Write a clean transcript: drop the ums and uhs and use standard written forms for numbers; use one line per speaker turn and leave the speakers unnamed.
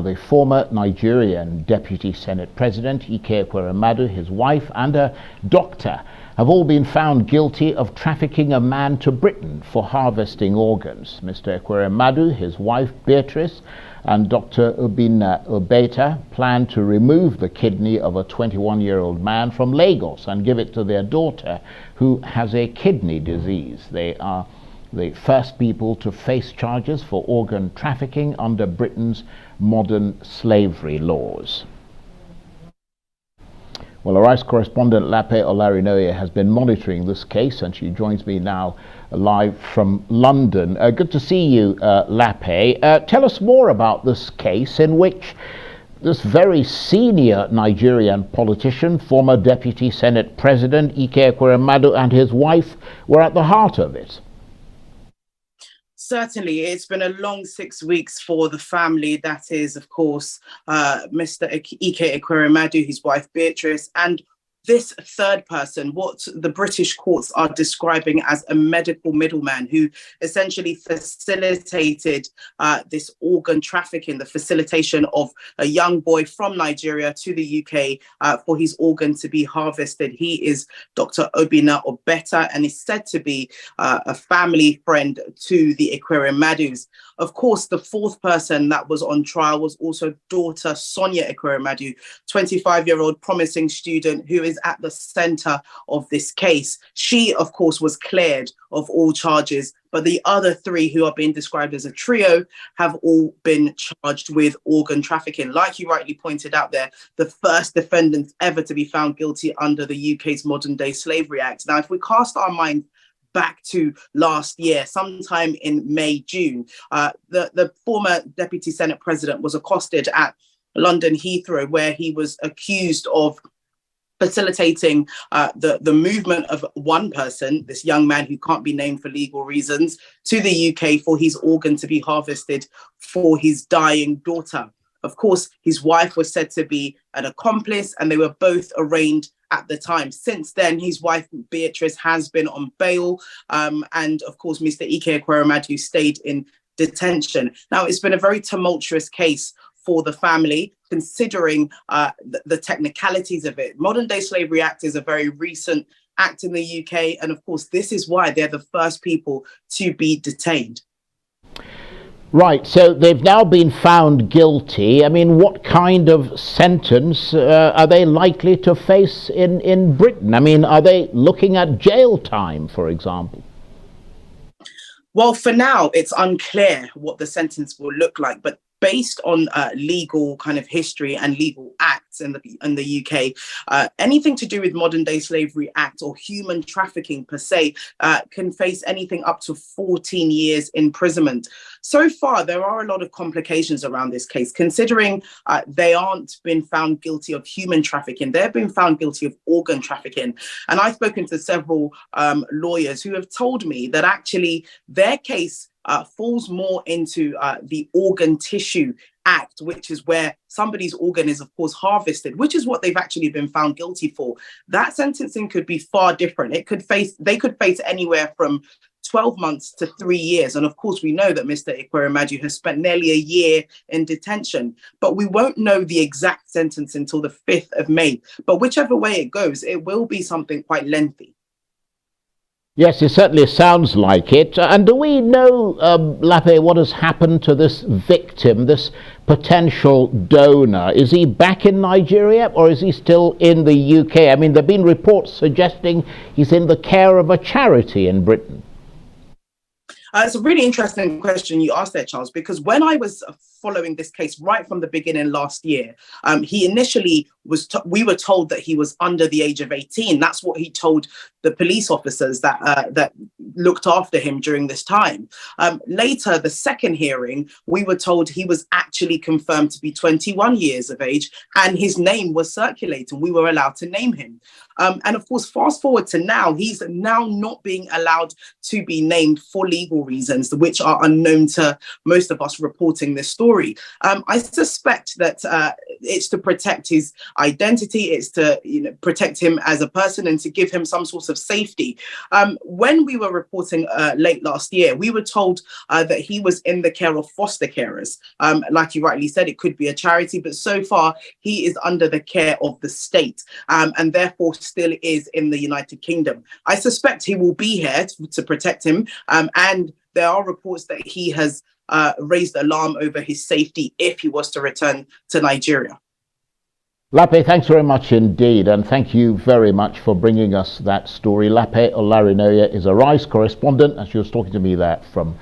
The former Nigerian Deputy Senate President, Ike Ekweremadu, his wife, and a doctor have all been found guilty of trafficking a man to Britain for harvesting organs. Mr. Ekweremadu, his wife Beatrice, and Dr. Obinna Obeta plan to remove the kidney of a 21-year-old man from Lagos and give it to their daughter, who has a kidney disease. They are the first people to face charges for organ trafficking under Britain's modern slavery laws. Well, Arise correspondent Lape Olarinoye has been monitoring this case, and she joins me now live from London. Good to see you, Lape. Tell us more about this case in which this very senior Nigerian politician, former Deputy Senate President Ike Ekweremadu, and his wife were at the heart of it.
Certainly, it's been a long 6 weeks for the family. That is, of course, Mr. Ike Ekweremadu, his wife Beatrice, and this third person, what the British courts are describing as a medical middleman, who essentially facilitated this organ trafficking, the facilitation of a young boy from Nigeria to the UK for his organ to be harvested. He is Dr. Obinna Obeta, and is said to be a family friend to the Ekweremadus. Of course, the fourth person that was on trial was also daughter Sonia Ekweremadu, 25-year-old promising student who is at the center of this case. She, of course, was cleared of all charges, but the other three, who are being described as a trio, have all been charged with organ trafficking. Like you rightly pointed out there, the first defendants ever to be found guilty under the UK's Modern Day Slavery Act. Now, if we cast our mind back to last year, sometime in May, June, the former Deputy Senate President was accosted at London Heathrow, where he was accused of facilitating the movement of one person, this young man who can't be named for legal reasons, to the UK for his organ to be harvested for his dying daughter. Of course, his wife was said to be an accomplice, and they were both arraigned at the time. Since then, his wife Beatrice has been on bail, and of course, Mr. Ike Ekweremadu stayed in detention. Now, it's been a very tumultuous case for the family, considering the technicalities of it. Modern Day Slavery Act is a very recent act in the UK, and of course, this is why they're the first people to be detained.
Right, so they've now been found guilty. I mean, what kind of sentence are they likely to face in Britain? I mean, are they looking at jail time, for example?
Well, for now, it's unclear what the sentence will look like, but based on legal kind of history and legal acts in the UK, anything to do with Modern Day Slavery Act or human trafficking per se can face anything up to 14 years imprisonment. So far, there are a lot of complications around this case, considering they aren't been found guilty of human trafficking. They've been found guilty of organ trafficking. And I've spoken to several lawyers who have told me that actually their case falls more into the Organ Tissue Act, which is where somebody's organ is, of course, harvested, which is what they've actually been found guilty for. That sentencing could be far different. They could face anywhere from 12 months to 3 years. And of course, we know that Mr. Ekweremadu has spent nearly a year in detention, but we won't know the exact sentence until the 5th of May. But whichever way it goes, it will be something quite lengthy.
Yes, it certainly sounds like it. And do we know, Lape, what has happened to this victim, this potential donor? Is he back in Nigeria, or is he still in the UK? I mean, there have been reports suggesting he's in the care of a charity in Britain.
It's a really interesting question you asked there, Charles, because when I was following this case right from the beginning last year, he initially we were told that he was under the age of 18. That's what he told the police officers that looked after him during this time. Later, the second hearing, we were told he was actually confirmed to be 21 years of age, and his name was circulating. We were allowed to name him. And of course, fast forward to now, he's now not being allowed to be named for legal medical reasons, which are unknown to most of us reporting this story. I suspect that it's to protect his identity, it's to protect him as a person and to give him some sort of safety. When we were reporting late last year, we were told that he was in the care of foster carers. Like you rightly said, it could be a charity, but so far he is under the care of the state, and therefore still is in the United Kingdom. I suspect he will be here to protect him, and there are reports that he has raised alarm over his safety if he was to return to Nigeria.
Lape, thanks very much indeed, and thank you very much for bringing us that story. Lape Olarinoye is Arise correspondent, and she was talking to me there from